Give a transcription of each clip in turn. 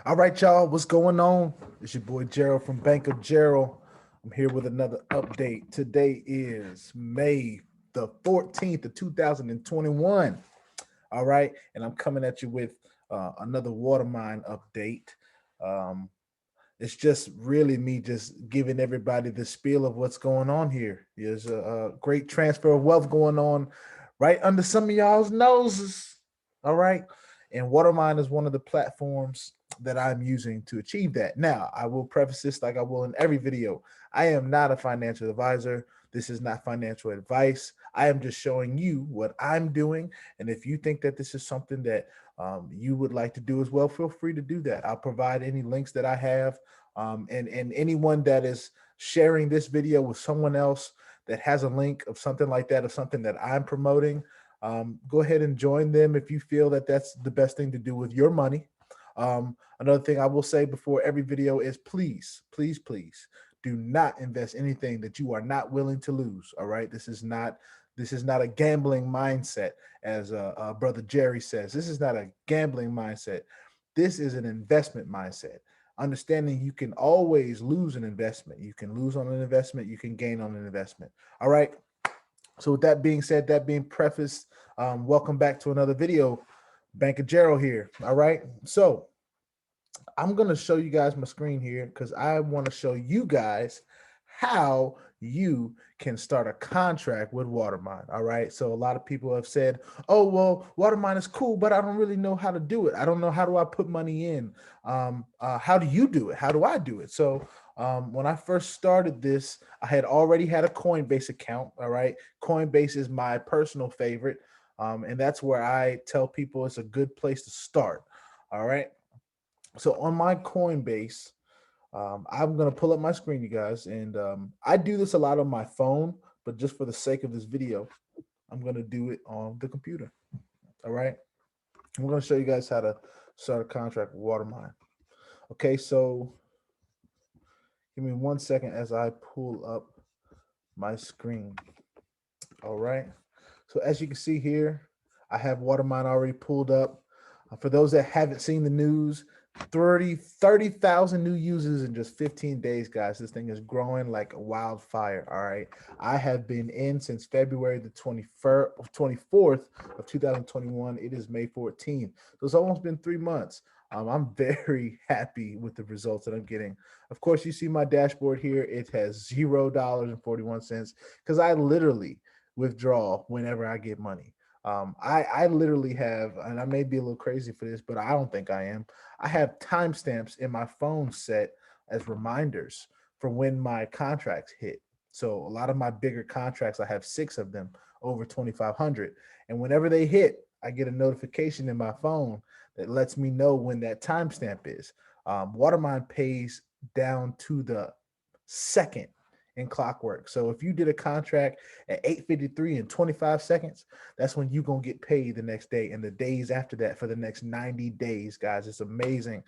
All right, y'all, what's going on? It's your boy Gerald from Bank of Gerald. I'm here with another update. Today is May the 14th of 2021. All right, and I'm coming at you with another Watermine update. Um, it's just really me just giving everybody the spiel of what's going on here. There's a great transfer of wealth going on right under some of y'all's noses. All right. And Watermine is one of the platforms that I'm using to achieve that. Now, I will preface this like I will in every video. I am not a financial advisor. This is not financial advice. I am just showing you what I'm doing. And if you think that this is something that you would like to do as well, feel free to do that. I'll provide any links that I have. And anyone that is sharing this video with someone else that has a link of something like that, or something that I'm promoting, go ahead and join them if you feel that that's the best thing to do with your money. Another thing I will say before every video is please, please, please do not invest anything that you are not willing to lose. All right. This is not a gambling mindset, as brother Jerry says. This is not a gambling mindset. This is an investment mindset. Understanding you can always lose an investment. You can lose on an investment. You can gain on an investment. All right. So with that being said, that being prefaced, welcome back to another video. Bank of Gerald here. All right. So I'm going to show you guys my screen here because I want to show you guys how you can start a contract with Watermine. All right. So a lot of people have said, oh, well, Watermine is cool, but I don't really know how to do it. I don't know, how do I put money in? How do you do it? How do I do it? So when I first started this, I had already had a Coinbase account. All right. Coinbase is my personal favorite. And that's where I tell people it's a good place to start. All right. So on my Coinbase, I'm gonna pull up my screen, you guys, and I do this a lot on my phone, but just for the sake of this video, I'm gonna do it on the computer. All right, I'm gonna show you guys how to start a contract with Watermine. Okay, so give me 1 second as I pull up my screen. All right, so as you can see here, I have Watermine already pulled up. For those that haven't seen the news, 30,000 new users in just 15 days, guys. This thing is growing like a wildfire. All right. I have been in since February the 24th of 2021. It is May 14th. So it's almost been 3 months. I'm very happy with the results that I'm getting. Of course, you see my dashboard here. It has $0.41 because I literally withdraw whenever I get money. I literally have, and I may be a little crazy for this, but I don't think I am. I have timestamps in my phone set as reminders for when my contracts hit. So a lot of my bigger contracts, I have 6 of them over 2,500, and whenever they hit, I get a notification in my phone that lets me know when that timestamp is. Watermine pays down to the second in clockwork. So if you did a contract at 8:53 and 25 seconds, that's when you're going to get paid the next day and the days after that for the next 90 days, guys. It's amazing.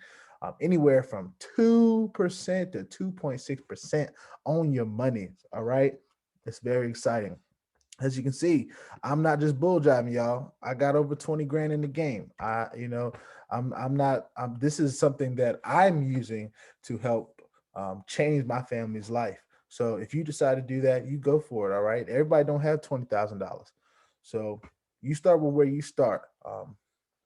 Anywhere from 2% to 2.6% on your money. All right. It's very exciting. As you can see, I'm not just bull jiving, y'all. I got over 20 grand in the game. I'm not, this is something that I'm using to help change my family's life. So if you decide to do that, you go for it. All right. Everybody don't have $20,000. So you start with where you start.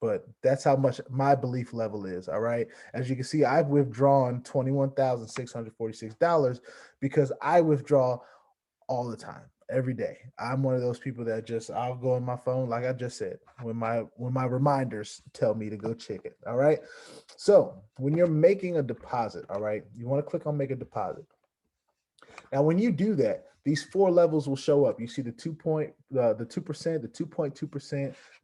But that's how much my belief level is. All right. As you can see, I've withdrawn $21,646 because I withdraw all the time, every day. I'm one of those people that just, I'll go on my phone, like I just said, when my reminders tell me to go check it. All right. So when you're making a deposit, all right, you want to click on make a deposit. Now, when you do that, these four levels will show up. You see the 2%, the 2.2%, the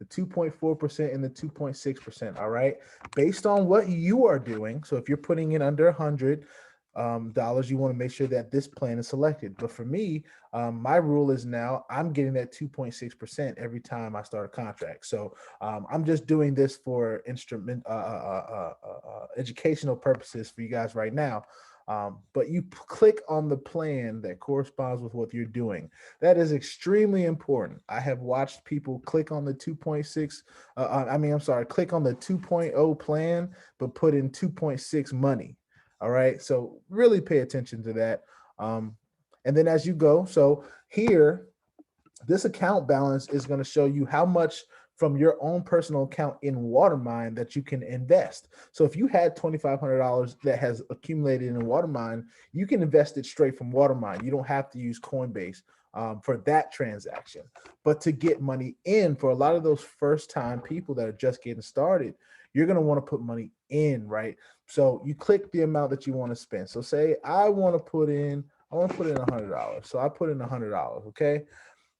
2.4%, and the 2.6%. All right. Based on what you are doing. So if you're putting in under $100, you want to make sure that this plan is selected. But for me, my rule is now I'm getting that 2.6% every time I start a contract. So I'm just doing this for educational purposes for you guys right now. But you click on the plan that corresponds with what you're doing. That is extremely important. I have watched people click on the 2.6, I'm sorry, click on the 2.0 plan, but put in 2.6 money. All right. So really pay attention to that. Um, and then as you go, so here, this account balance is going to show you how much from your own personal account in Watermine that you can invest. So if you had $2,500 that has accumulated in Watermine, you can invest it straight from Watermine. You don't have to use Coinbase for that transaction. But to get money in, for a lot of those first time people that are just getting started, you're going to want to put money in, right? So you click the amount that you want to spend. So say I want to put in $100. So I put in $100, okay?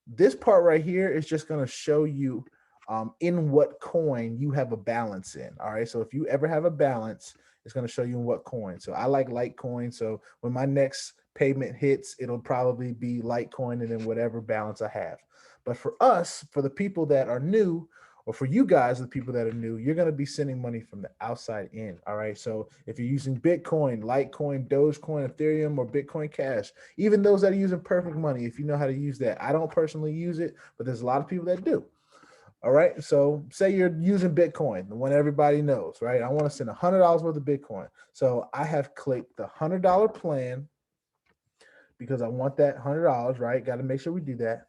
This part right here is just going to show you in what coin you have a balance in. All right. So if you ever have a balance, it's going to show you in what coin. So I like Litecoin. So when my next payment hits, it'll probably be Litecoin and then whatever balance I have. But for us, for the people that are new, or for you guys, the people that are new, you're going to be sending money from the outside in. All right. So if you're using Bitcoin, Litecoin, Dogecoin, Ethereum, or Bitcoin Cash, even those that are using Perfect Money, if you know how to use that, I don't personally use it, but there's a lot of people that do. All right. So say you're using Bitcoin, the one everybody knows, right? I want to send $100 worth of Bitcoin. So I have clicked the $100 plan because I want that $100, right? Got to make sure we do that.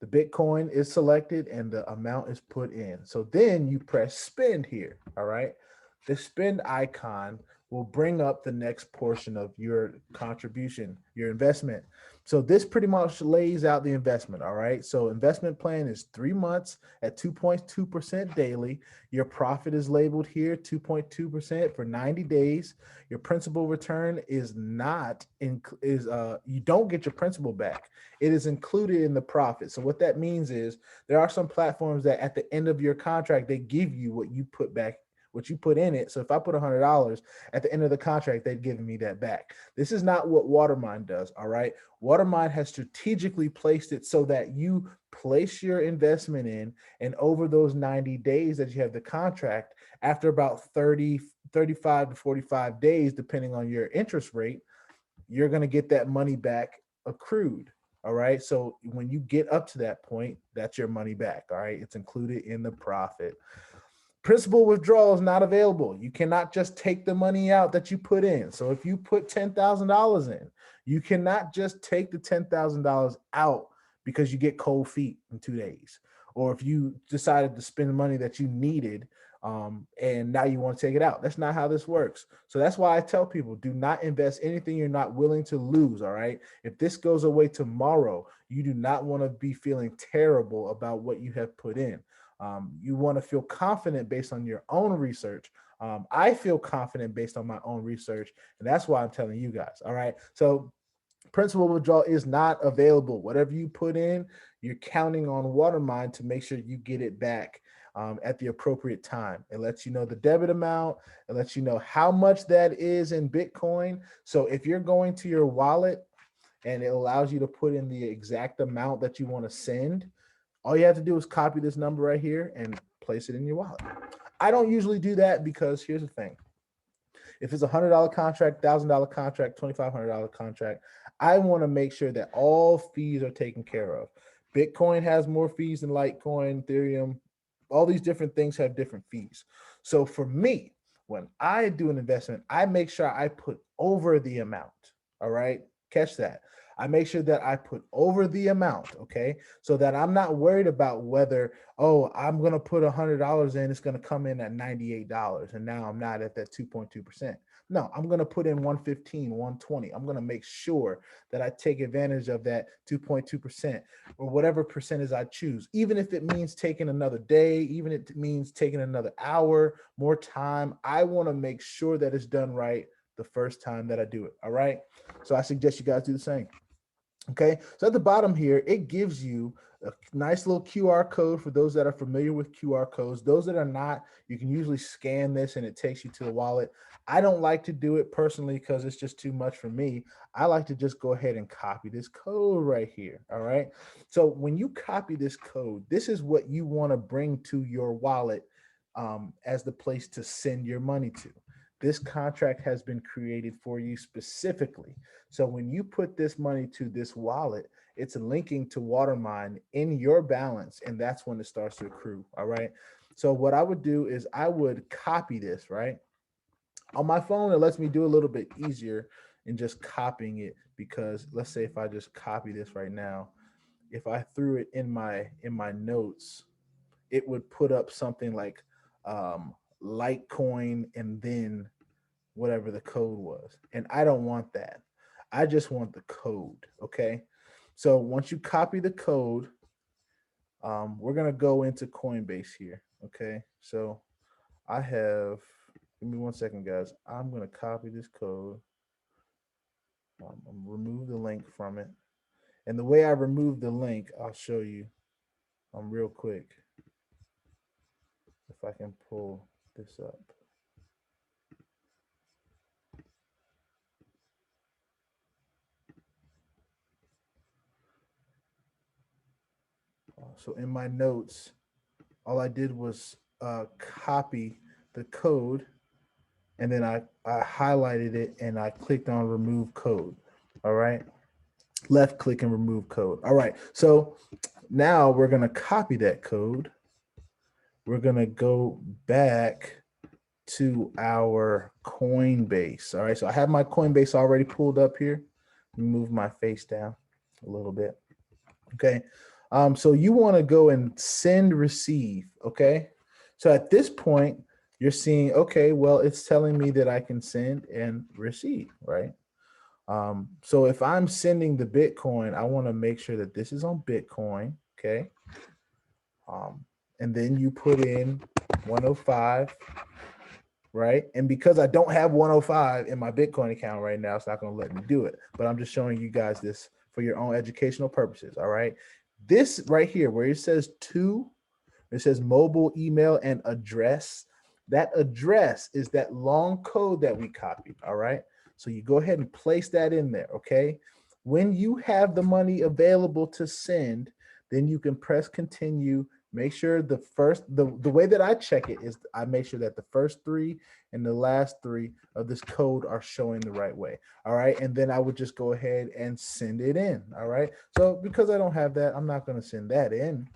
The Bitcoin is selected and the amount is put in. So then you press spend here. All right. The spend icon will bring up the next portion of your contribution, your investment. So this pretty much lays out the investment. All right. So investment plan is 3 months at 2.2% daily. Your profit is labeled here 2.2% for 90 days. Your principal return is not in, is you don't get your principal back. It is included in the profit. So what that means is there are some platforms that at the end of your contract, they give you what you put back, what you put in it. So if I put $100 at the end of the contract, they'd give me that back. This is not what Watermine does. All right. Watermine has strategically placed it so that you place your investment in, and over those 90 days that you have the contract, after about 35 to 45 days, depending on your interest rate, you're going to get that money back accrued. All right. So when you get up to that point, that's your money back. All right. It's included in the profit. Principal withdrawal is not available. You cannot just take the money out that you put in. So if you put $10,000 in, you cannot just take the $10,000 out because you get cold feet in 2 days. Or if you decided to spend the money that you needed and now you want to take it out. That's not how this works. So that's why I tell people, do not invest anything you're not willing to lose. All right. If this goes away tomorrow, you do not want to be feeling terrible about what you have put in. You want to feel confident based on your own research. I feel confident based on my own research, and that's why I'm telling you guys. All right. So principal withdrawal is not available. Whatever you put in, you're counting on Watermine to make sure you get it back at the appropriate time. It lets you know the debit amount. It lets you know how much that is in Bitcoin. So if you're going to your wallet and it allows you to put in the exact amount that you want to send, all you have to do is copy this number right here and place it in your wallet. I don't usually do that because here's the thing. If it's $100 contract, $1,000 contract, $2,500 contract, I want to make sure that all fees are taken care of. Bitcoin has more fees than Litecoin, Ethereum. All these different things have different fees. So for me, when I do an investment, I make sure I put over the amount. All right. Catch that. I make sure that I put over the amount, okay? So that I'm not worried about whether, oh, I'm going to put $100 in, it's going to come in at $98, and now I'm not at that 2.2%. No, I'm going to put in 115, 120. I'm going to make sure that I take advantage of that 2.2% or whatever percentage I choose, even if it means taking another day, even if it means taking another hour, more time. I want to make sure that it's done right the first time that I do it. All right. So I suggest you guys do the same. Okay, so at the bottom here, it gives you a nice little QR code for those that are familiar with QR codes. Those that are not, you can usually scan this and it takes you to the wallet. I don't like to do it personally because it's just too much for me. I like to just go ahead and copy this code right here. All right. So when you copy this code, this is what you want to bring to your wallet as the place to send your money to. This contract has been created for you specifically. So when you put this money to this wallet, it's linking to Watermine in your balance, and that's when it starts to accrue. All right. So what I would do is I would copy this, right? On my phone, it lets me do a little bit easier in just copying it, because let's say if I just copy this right now, if I threw it in my notes, it would put up something like Litecoin and then whatever the code was. And I don't want that. I just want the code. Okay. So once you copy the code, we're going to go into Coinbase here. Okay. So I have, give me 1 second, guys. I'm going to copy this code. Remove the link from it. And the way I remove the link, I'll show you real quick if I can pull this up. So in my notes, all I did was copy the code, and then I highlighted it and I clicked on remove code. All right. Left click and remove code. All right. So now we're going to copy that code. We're going to go back to our Coinbase. All right. So I have my Coinbase already pulled up here. Move my face down a little bit. Okay. So you want to go and send receive. Okay. So at this point, you're seeing, okay, well, it's telling me that I can send and receive, right? So if I'm sending the Bitcoin, I want to make sure that this is on Bitcoin. Okay. And then you put in 105, right? And because I don't have 105 in my Bitcoin account right now, it's not going to let me do it. But I'm just showing you guys this for your own educational purposes. All right. This right here, where it says it says mobile, email, and address. That address is that long code that we copied. All right. So you go ahead and place that in there. Okay. When you have the money available to send, then you can press continue. Make sure the way that I check it is I make sure that the first three and the last three of this code are showing the right way. All right. And then I would just go ahead and send it in. All right. So because I don't have that, I'm not going to send that in.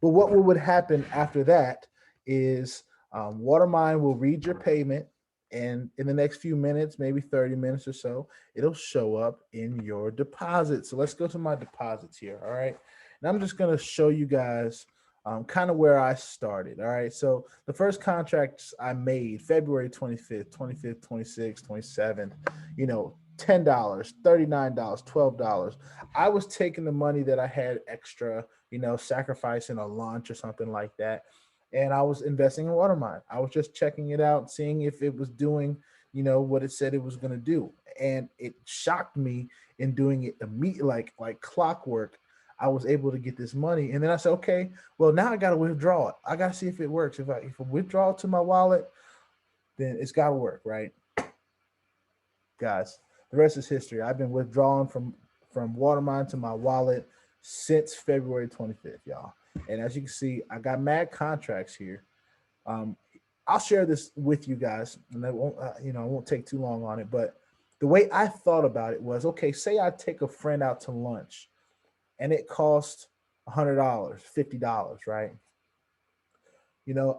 But what would happen after that is Watermine will read your payment, and in the next few minutes, maybe 30 minutes or so, it'll show up in your deposit. So let's go to my deposits here. All right. And I'm just going to show you guys kind of where I started. All right. So the first contracts I made February 25th, 26th, 27th, $10, $39, $12. I was taking the money that I had extra, sacrificing a lunch or something like that. And I was investing in Watermine. I was just checking it out, seeing if it was doing, what it said it was going to do. And it shocked me in doing it immediately, like clockwork. I was able to get this money. And then I said, okay, well, now I got to withdraw it. I got to see if it works. If I withdraw it to my wallet, then it's got to work, right? Guys, the rest is history. I've been withdrawing from Watermine to my wallet since February 25th, y'all. And as you can see, I got mad contracts here. I'll share this with you guys, and I won't take too long on it. But the way I thought about it was, okay, say I take a friend out to lunch, and it costs $100, $50, right?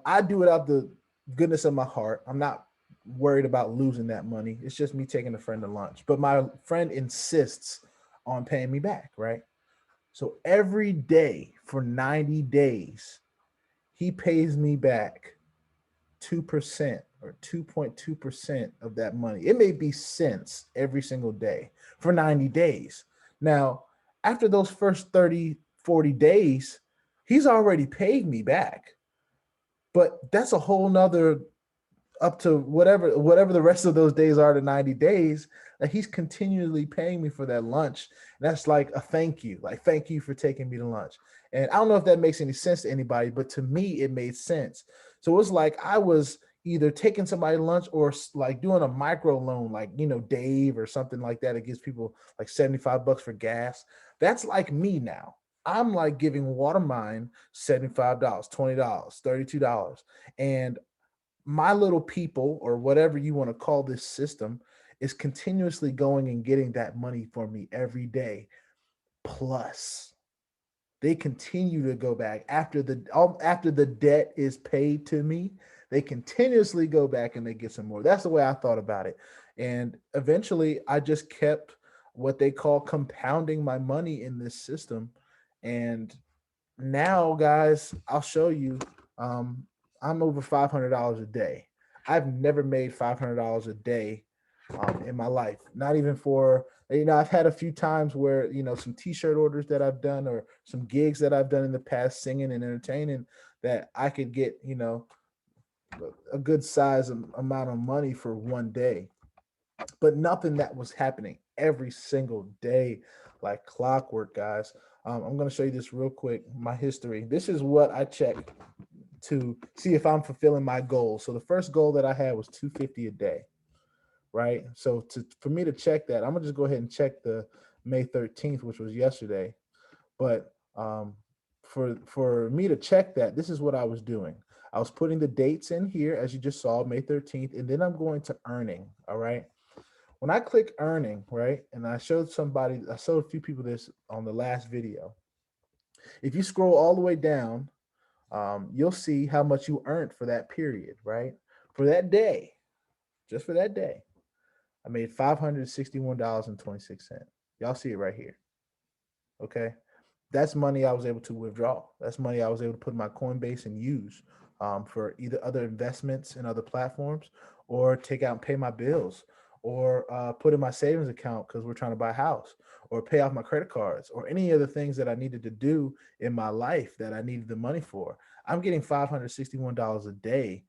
I do it out the goodness of my heart. I'm not worried about losing that money. It's just me taking a friend to lunch. But my friend insists on paying me back, right? So every day for 90 days, he pays me back 2% or 2.2% of that money. It may be cents every single day for 90 days. Now, after those first 30, 40 days, he's already paid me back. But that's a whole nother up to whatever the rest of those days are to 90 days, that he's continually paying me for that lunch. That's like a thank you, like thank you for taking me to lunch. And I don't know if that makes any sense to anybody, but to me, it made sense. So it was like I was either taking somebody to lunch or like doing a micro loan, like, Dave or something like that. It gives people like $75 for gas. That's like me now. I'm like giving Watermine $75, $20, $32. And my little people, or whatever you want to call this system, is continuously going and getting that money for me every day. Plus, they continue to go back after the debt is paid to me. They continuously go back and they get some more. That's the way I thought about it. And eventually I just kept what they call compounding my money in this system. And now, guys, I'll show you. um, I'm over $500 a day. I've never made $500 a day in my life. Not even for, I've had a few times where, some t-shirt orders that I've done, or some gigs that I've done in the past, singing and entertaining, that I could get, a good size amount of money for one day. But nothing that was happening every single day like clockwork, guys. I'm going to show you this real quick, my history. This is what I check to see if I'm fulfilling my goal. So the first goal that I had was 250 a day, right? So for me to check that, I'm gonna just go ahead and check the May 13th, which was yesterday. But for me to check that, this is what I was doing. I was putting the dates in here, as you just saw, May 13th, and then I'm going to earning. All right. When I click earning, right, and I showed a few people this on the last video. If you scroll all the way down, you'll see how much you earned for that period, right? For that day, just for that day, I made $561.26. Y'all see it right here. Okay. That's money I was able to withdraw. That's money I was able to put in my Coinbase and use for either other investments in other platforms, or take out and pay my bills, or put in my savings account because we're trying to buy a house, or pay off my credit cards, or any of the things that I needed to do in my life that I needed the money for. I'm getting $561 a day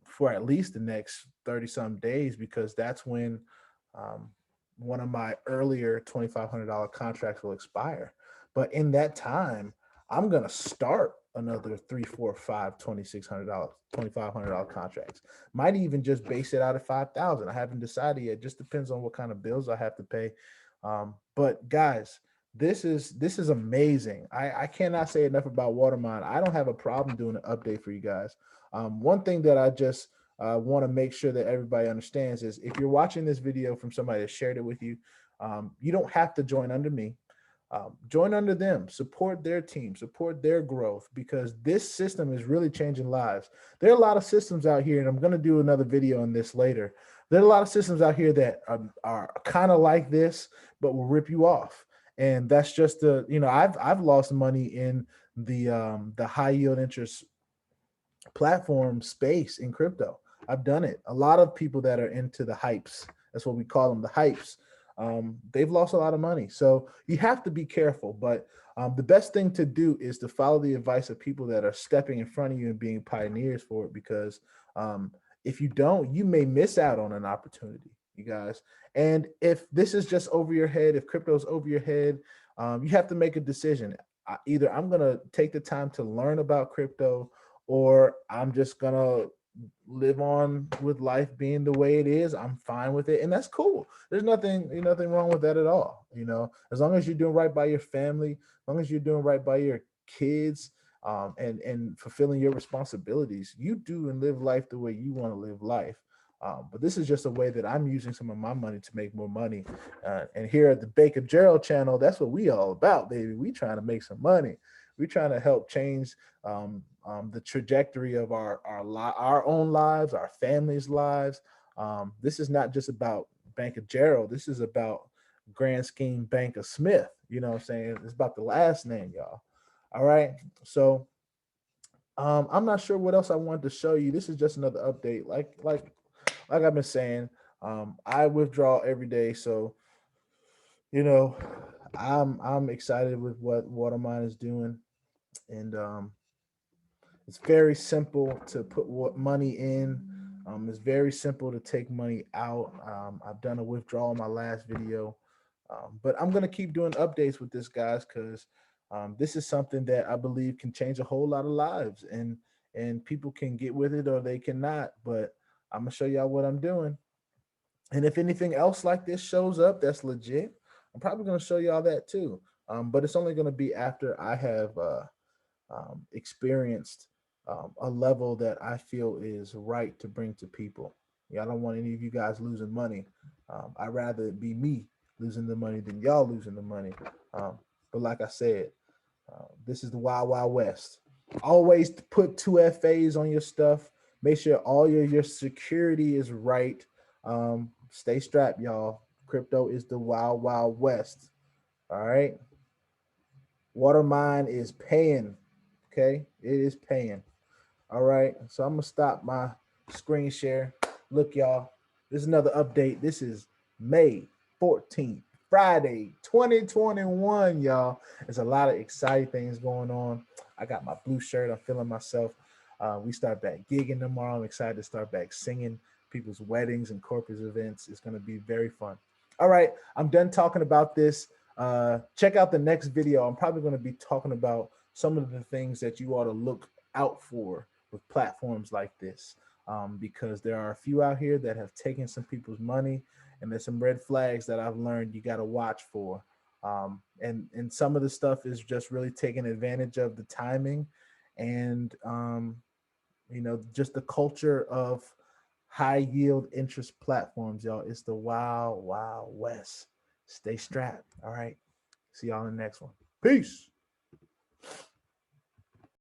for at least the next 30 some days, because that's when um, one of my earlier $2,500 contracts will expire. But in that time, I'm gonna start another three, four, five, $2,600, $2,500 contracts. Might even just base it out at 5,000. I haven't decided yet. Just depends on what kind of bills I have to pay. But guys, this is amazing. I cannot say enough about Watermine. I don't have a problem doing an update for you guys. One thing that I just want to make sure that everybody understands is, if you're watching this video from somebody that shared it with you, you don't have to join under me. Join under them, support their team, support their growth, because this system is really changing lives. There are a lot of systems out here, and I'm going to do another video on this later. There are a lot of systems out here that are kind of like this, but will rip you off. And that's just I've lost money in the high yield interest platform space in crypto. I've done it. A lot of people that are into the hypes, that's what we call them, the hypes, they've lost a lot of money. So you have to be careful. But the best thing to do is to follow the advice of people that are stepping in front of you and being pioneers for it, because if you don't, you may miss out on an opportunity, you guys. And if this is just over your head, if crypto is over your head, you have to make a decision. Either I'm going to take the time to learn about crypto, or I'm just gonna live on with life being the way it is. I'm fine with it, and that's cool. There's nothing wrong with that at all. As long as you're doing right by your family, as long as you're doing right by your kids, and fulfilling your responsibilities, you do and live life the way you want to live life. But this is just a way that I'm using some of my money to make more money. And here at the Baker Gerald channel, that's what we all about, baby. We trying to make some money. We trying to help change the trajectory of our own lives, our families' lives. This is not just about Bank of Gerald. This is about Grand Scheme Bank of Smith. You know what I'm saying? It's about the last name, y'all. All right. So I'm not sure what else I wanted to show you. This is just another update. Like I've been saying, I withdraw every day. So, you know, I'm excited with what Watermine is doing. And it's very simple to put what money in. It's very simple to take money out. I've done a withdrawal in my last video, but I'm gonna keep doing updates with this, guys, because this is something that I believe can change a whole lot of lives, and people can get with it or they cannot. But I'm gonna show y'all what I'm doing, and if anything else like this shows up that's legit, I'm probably gonna show y'all that too. But it's only gonna be after I have experienced a level that I feel is right to bring to people. Yeah, I don't want any of you guys losing money. I'd rather it be me losing the money than y'all losing the money. Um, but like I said, this is the Wild Wild West. Always put two FAs on your stuff. Make sure all your security is right. Stay strapped, y'all. Crypto is the Wild Wild West. All right. Watermine is paying. Okay, it is paying. All right. So I'm gonna stop my screen share. Look, y'all. This is another update. This is May 14th, Friday, 2021, y'all. There's a lot of exciting things going on. I got my blue shirt. I'm feeling myself. We start back gigging tomorrow. I'm excited to start back singing people's weddings and corporate events. It's going to be very fun. All right. I'm done talking about this. Check out the next video. I'm probably going to be talking about some of the things that you ought to look out for with platforms like this, because there are a few out here that have taken some people's money, and there's some red flags that I've learned you got to watch for. And some of the stuff is just really taking advantage of the timing, and just the culture of high yield interest platforms, y'all. It's the wild, wild west. Stay strapped. All right. See y'all in the next one. Peace.